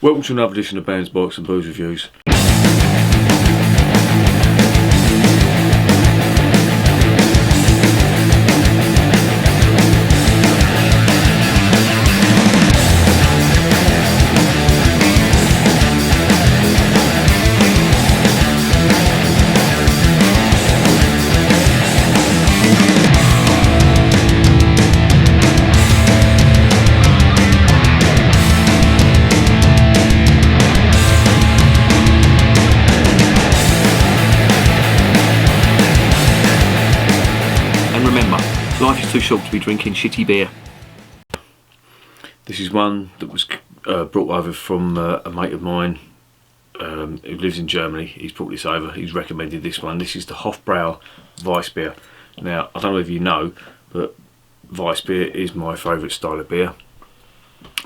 Welcome to another edition of Bands, Bikes and Booze Reviews. Life is too short to be drinking shitty beer. This is one that was brought over from a mate of mine who lives in Germany. He's brought this over, he's recommended this one. This is the Hofbrau Weiss beer. Now, I don't know if you know, but Weiss beer is my favourite style of beer.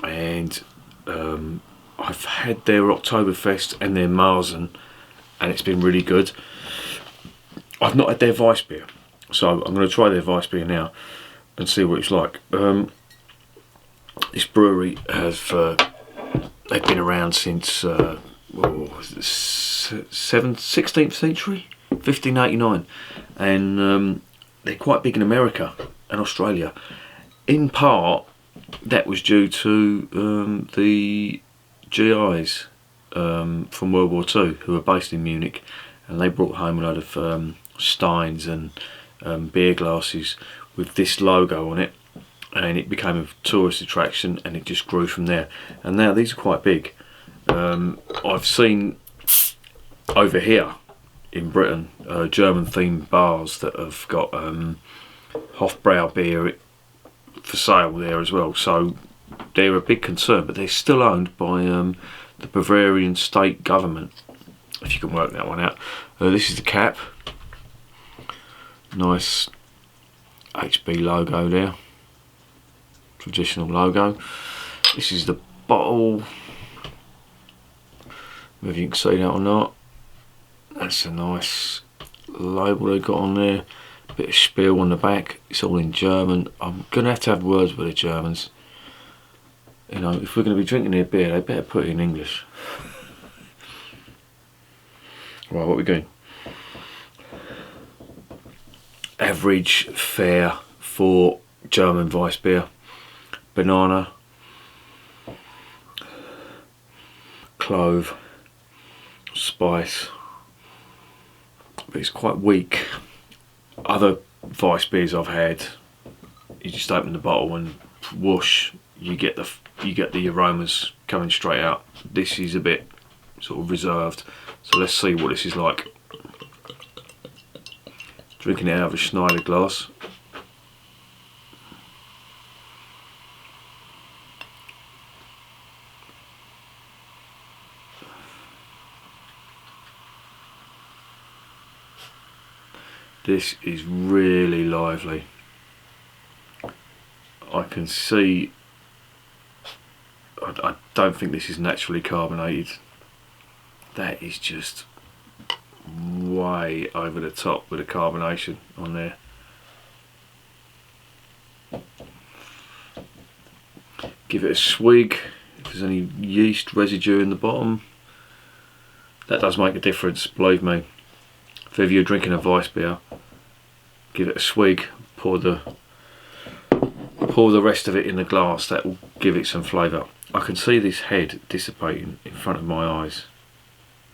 And I've had their Oktoberfest and their Marzen, and it's been really good. I've not had their Weiss beer. So I'm going to try their Weiss beer now and see what it's like. This brewery they've been around since 16th century, 1589, and they're quite big in America and Australia. In part, that was due to the GIs from World War II who were based in Munich, and they brought home a load of steins and beer glasses with this logo on it, and it became a tourist attraction, and it just grew from there. And now these are quite big. I've seen over here in Britain German themed bars that have got Hofbrau beer for sale there as well, so they're a big concern, but they're still owned by the Bavarian state government, if you can work that one out. This is the cap. Nice HB logo there, traditional logo. This is the bottle, whether you can see that or not. That's a nice label they got on there, bit of spiel on the back. It's all in German. I'm gonna have to have words with the Germans. You know, if we're gonna be drinking their beer, they better put it in English. Right, what are we doing? Average fare for German Weiss beer: banana, clove, spice, but it's quite weak. Other Weiss beers I've had, you just open the bottle and whoosh, you get the aromas coming straight out. This is a bit sort of reserved, so let's see what this is like. Drinking it out of a Schneider glass. This is really lively. I can see, I don't think this is naturally carbonated. That is just way over the top with the carbonation on there. Give it a swig. If there's any yeast residue in the bottom, that does make a difference, believe me. If ever you're drinking a Weiss beer, give it a swig, pour the rest of it in the glass. That will give it some flavour. I can see this head dissipating in front of my eyes.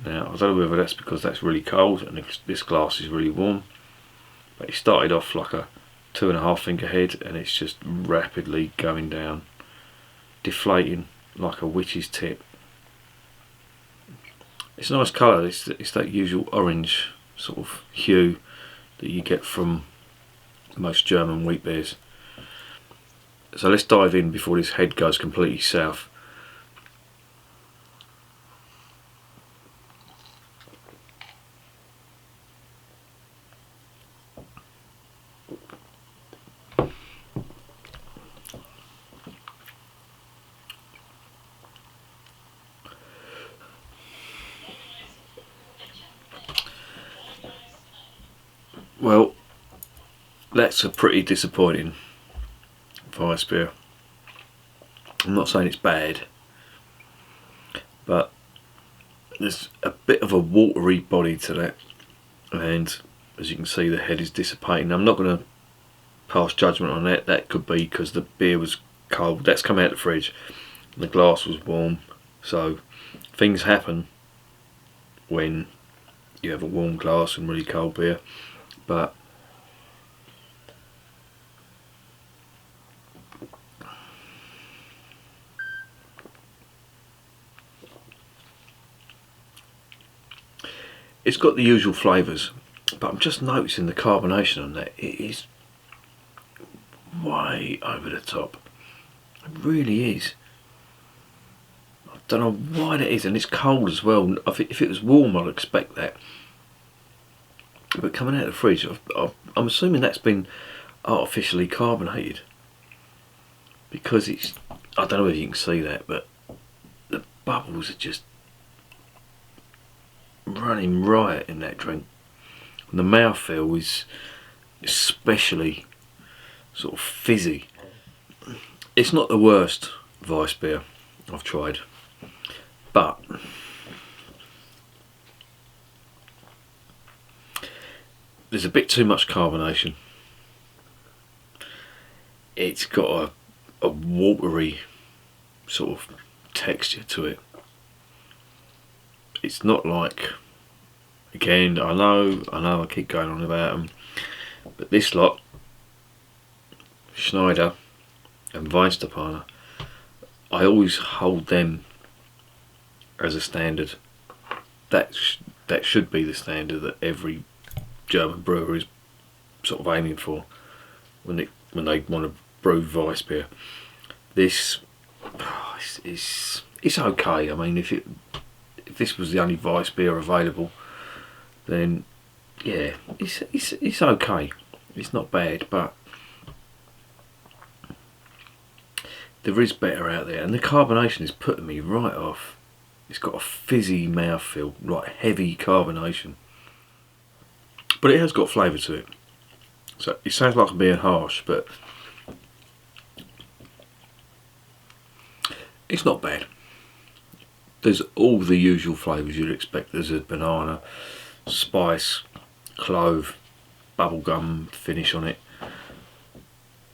Now, I don't know whether that's because that's really cold and this glass is really warm, but it started off like a 2.5 finger head, and it's just rapidly going down, deflating like a witch's tip. It's a nice colour. It's that usual orange sort of hue that you get from most German wheat beers. So let's dive in before this head goes completely south. Well, that's a pretty disappointing Weiss beer. I'm not saying it's bad, but there's a bit of a watery body to that, and as you can see, the head is dissipating. I'm not going to pass judgment on that. That could be because the beer was cold. That's come out of the fridge and the glass was warm, so things happen when you have a warm glass and really cold beer. But it's got the usual flavours, but I'm just noticing the carbonation on that. It is way over the top. It really is. I don't know why that is, and it's cold as well. If it was warm, I'd expect that. But coming out of the fridge, I'm assuming that's been artificially carbonated, because it's, I don't know if you can see that, but the bubbles are just running riot in that drink. And the mouthfeel is especially sort of fizzy. It's not the worst Weiss beer I've tried, but there's a bit too much carbonation. It's got a watery sort of texture to it. It's not like, again, I know I keep going on about them, but this lot, Schneider and Weizenstephaner, I always hold them as a standard. That should be the standard that every German brewer is sort of aiming for when they want to brew Weiss beer. This it's okay. I mean, if this was the only Weiss beer available, then yeah, it's okay. It's not bad, but there is better out there, and the carbonation is putting me right off. It's got a fizzy mouthfeel, like heavy carbonation, but it has got flavour to it. So it sounds like I'm being harsh, but it's not bad. There's all the usual flavours you'd expect. There's a banana, spice, clove, bubblegum finish on it.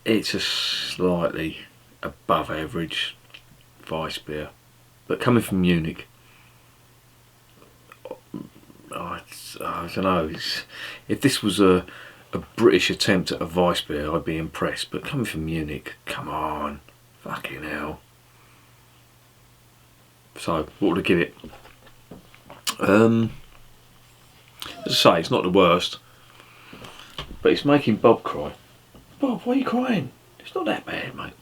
It's a slightly above average Weiss beer, but coming from Munich, I don't know. If this was a British attempt at a Weiss beer, I'd be impressed. But coming from Munich, come on, fucking hell. So what would I give it? As I say, it's not the worst, but it's making Bob cry. Bob, why are you crying? It's not that bad, mate.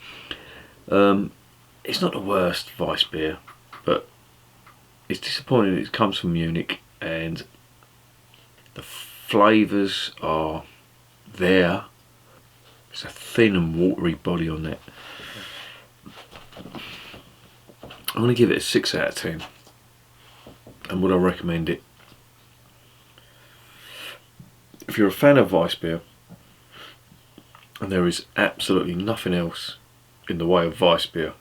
It's not the worst Weiss beer, but it's disappointing it comes from Munich, and the flavours are there. It's a thin and watery body on that. I'm going to give it a 6 out of 10. And would I recommend it? If you're a fan of Weiss beer and there is absolutely nothing else in the way of Weiss beer,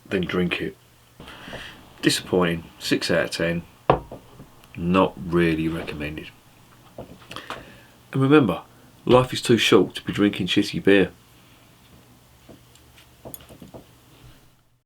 then drink it. Disappointing, 6 out of 10. Not really recommended. And remember, life is too short to be drinking shitty beer.